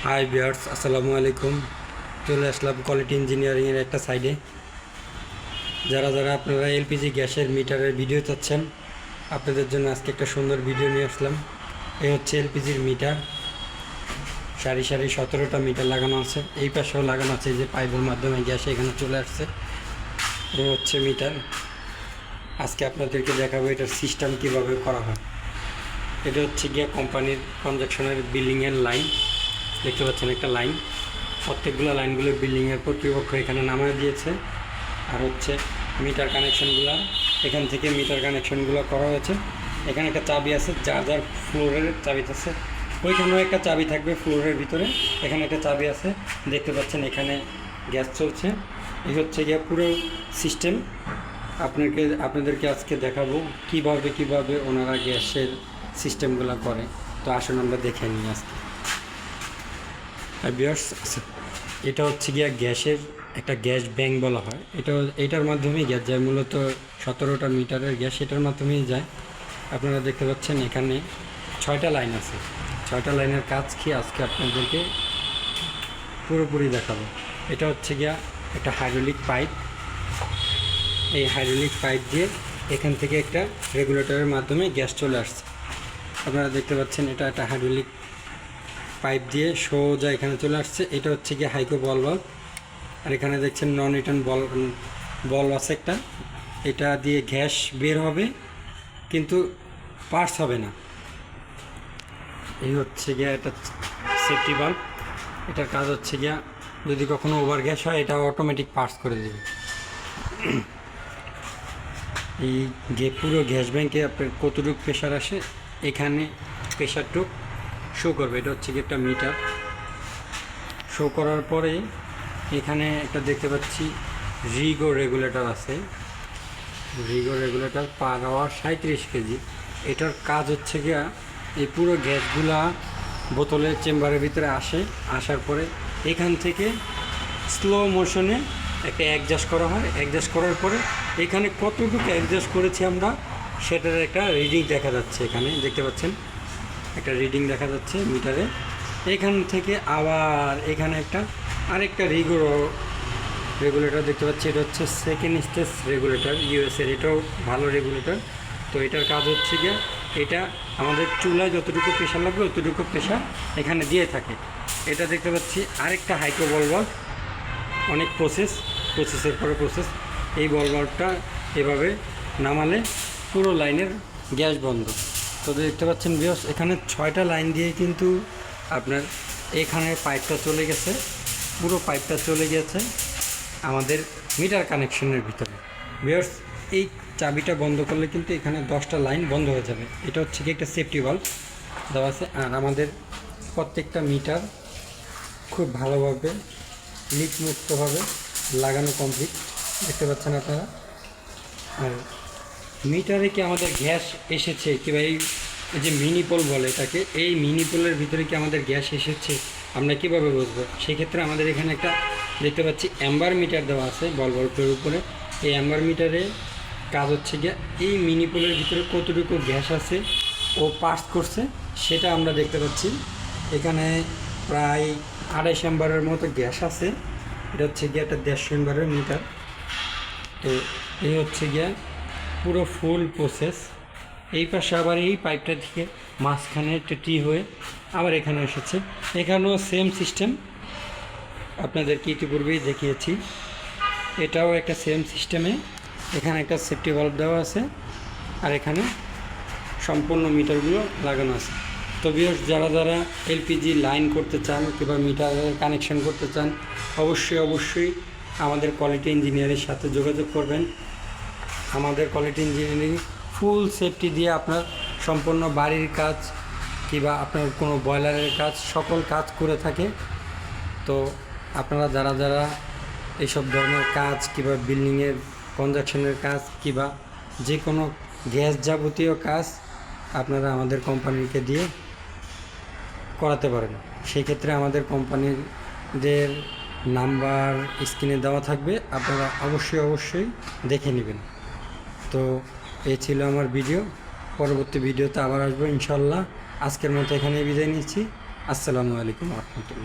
Hi viewers, আসসালামু আলাইকুম। চলে আসলাম কোয়ালিটি ইঞ্জিনিয়ারিংয়ের একটা সাইডে। যারা যারা আপনারা এলপিজি গ্যাসের মিটারের ভিডিও চাচ্ছেন, আপনাদের জন্য আজকে একটা সুন্দর ভিডিও নিয়ে আসলাম। এই হচ্ছে এলপিজির মিটার, সারি সারি 17টা মিটার লাগানো আছে। এই পাশেও লাগানো আছে, যে পাইপের মাধ্যমে গ্যাস এখানে চলে আসছে। এই হচ্ছে মিটার। আজকে আপনাদেরকে দেখাবো এটার সিস্টেম কীভাবে করা হয়। এটা হচ্ছে গিয়ে কোম্পানির ট্রানজ্যাকশনের বিলিংয়ের লাইন। দেখতে পাচ্ছেন একটা লাইন, প্রত্যেকগুলো লাইনগুলো বিল্ডিংয়ের কর্তৃপক্ষ এখানে নামিয়ে দিয়েছে। আর হচ্ছে মিটার কানেকশনগুলো, এখান থেকে মিটার কানেকশনগুলো করা হয়েছে। এখানে একটা চাবি আছে, যার যার ফ্লোরের চাবি আছে ওইখানেও একটা চাবি থাকবে ফ্লোরের ভিতরে। এখানে একটা চাবি আছে, দেখতে পাচ্ছেন এখানে গ্যাস চলছে। এই হচ্ছে গিয়ে পুরো সিস্টেম। আপনাদেরকে আজকে দেখাবো কিভাবে ওনারা গ্যাসের সিস্টেমগুলো করে। তো আসুন আমরা দেখে নিই আজকে। ভিউয়ার্স, এটা হচ্ছে গিয়া গ্যাসের একটা গ্যাস ব্যাংক বলা হয়। এটার মাধ্যমেই গ্যাস যায়, মূলত 17টা মিটারের গ্যাস এটার মাধ্যমেই যায়। আপনারা দেখতে পাচ্ছেন এখানে 6টা লাইন আছে। 6টা লাইনের কাজ কি আজকে আপনাদেরকে পুরোপুরি দেখাবো। এটা হচ্ছে গিয়া একটা হাইড্রোলিক পাইপ। এই হাইড্রোলিক পাইপ দিয়ে এখান থেকে একটা রেগুলেটরের মাধ্যমে গ্যাস চলে আসছে। আপনারা দেখতে পাচ্ছেন এটা একটা হাইড্রোলিক পাইপ দিয়ে সোজা এখানে চলে আসছে। এটা হচ্ছে গিয়ে হাইকো বল বাল্ব। আর এখানে দেখছেন নন রিটার্ন বল আছে একটা। এটা দিয়ে গ্যাস বের হবে কিন্তু পার্স হবে না। এই হচ্ছে গিয়া এটা সেফটি বাল্ব। এটার কাজ হচ্ছে গিয়া যদি কখনো ওভার গ্যাস হয় এটা অটোমেটিক পার্স করে দেবে। এই পুরো গ্যাস ব্যাংকে আপনার কতটুকু প্রেশার আসে এখানে প্রেশারটুক শো করবে। এটা হচ্ছে কি একটা মিটার। শো করার পরে এখানে একটা দেখতে পাচ্ছি রিগো রেগুলেটর আছে। রিগো রেগুলেটর পার আওয়ার 37 কেজি। এটার কাজ হচ্ছে গিয়া এই পুরো গ্যাসগুলা বোতলের চেম্বারের ভিতরে আসার পরে এখান থেকে স্লো মোশনে একটা অ্যাডজাস্ট করা হয়। অ্যাডজাস্ট করার পরে এখানে কতটুকু অ্যাডজাস্ট করেছি আমরা সেটার একটা রিডিং দেখা যাচ্ছে। এখানে দেখতে পাচ্ছেন একটা রিডিং দেখা যাচ্ছে মিটারে। এখান থেকে আবার এখানে আরেকটা রেগুলেটর দেখতে পাচ্ছি। এটা হচ্ছে সেকেন্ড স্টেজ রেগুলেটর ইউএসের। এটাও ভালো রেগুলেটর। তো এটার কাজ হচ্ছে গিয়ে এটা আমাদের চুলায় যতটুকু প্রেশার লাগবে ততটুকু প্রেশার এখানে দিয়ে থাকে। এটা দেখতে পাচ্ছি আরেকটা হাইকো বল বাল্ব। অনেক প্রসেসের পরে প্রসেস। এই বল বাল্বটা এভাবে নামালে পুরো লাইনের গ্যাস বন্ধ। তো দেখতে পাচ্ছেন ভিউয়ার্স, এখানে 6টা লাইন দিয়ে কিন্তু আপনার এখানে পাইপটা চলে গেছে। পুরো পাইপটা চলে গেছে আমাদের মিটার কানেকশনের ভিতরে। ভিউয়ার্স, এই চাবিটা বন্ধ করলে কিন্তু এখানে 10টা লাইন বন্ধ হয়ে যাবে। এটা হচ্ছে কি একটা সেফটি বাল্ব দেওয়া আছে। আর আমাদের প্রত্যেকটা মিটার খুব ভালোভাবে লিকমুক্তভাবে লাগানো কমপ্লিট, দেখতে পাচ্ছেন আপনারা। আর মিটারে কি আমাদের গ্যাস এসেছে কিংবা এই যে মিনি পোল বলে এটাকে, এই মিনি পোলের ভিতরে কি আমাদের গ্যাস এসেছে আমরা কীভাবে বুঝবো? সেক্ষেত্রে আমাদের এখানে একটা দেখতে পাচ্ছি অ্যাম্বার মিটার দেওয়া আছে বলবের উপরে। এই অ্যাম্বার মিটারে কাজ হচ্ছে গিয়ে এই মিনি পোলের ভিতরে কতটুকু গ্যাস আছে ও পাস করছে সেটা আমরা দেখতে পাচ্ছি। এখানে প্রায় 28 অ্যাম্বারের মতো গ্যাস আছে। এটা হচ্ছে গিয়ে একটা 150 অ্যাম্বারের মিটার। তো এই হচ্ছে গিয়া পুরো ফুল প্রসেস। এই পাশে আবার এই পাইপটা থেকে মাঝখানে একটা টি হয়ে আবার এখানে এসেছে। এখানেও সেম সিস্টেম, আপনাদেরকে ইতিপূর্বেই দেখিয়েছি। এটাও একটা সেম সিস্টেমে। এখানে একটা সেফটি বাল্ব দেওয়া আছে আর এখানে সম্পূর্ণ মিটারগুলো লাগানো আছে। তো ভিউয়ার্স, যারা এলপিজি লাইন করতে চান কিংবা মিটারের কানেকশন করতে চান অবশ্যই আমাদের কোয়ালিটি ইঞ্জিনিয়ারের সাথে যোগাযোগ করবেন। আমাদের কোয়ালিটি ইঞ্জিনিয়ারিং ফুল সেফটি দিয়ে আপনার সম্পূর্ণ বাড়ির কাজ কিংবা আপনার কোনো বয়লারের কাজ সকল কাজ করে থাকে। তো আপনারা যারা এইসব ধরনের কাজ কিংবা বিল্ডিংয়ের কনস্ট্রাকশনের কাজ কিংবা যে কোনো গ্যাস যাবতীয় কাজ আপনারা আমাদের কোম্পানিকে দিয়ে করাতে পারেন। সেই ক্ষেত্রে আমাদের কোম্পানিদের নাম্বার স্ক্রিনে দেওয়া থাকবে, আপনারা অবশ্যই দেখে নেবেন। তো এই ছিল আমার ভিডিও। পরবর্তী ভিডিওতে আবার আসবো ইনশাল্লাহ। আজকের মতো এখানেই বিদায় নিচ্ছি। আসসালামু আলাইকুম ওয়া রাহমাতুল্লাহ।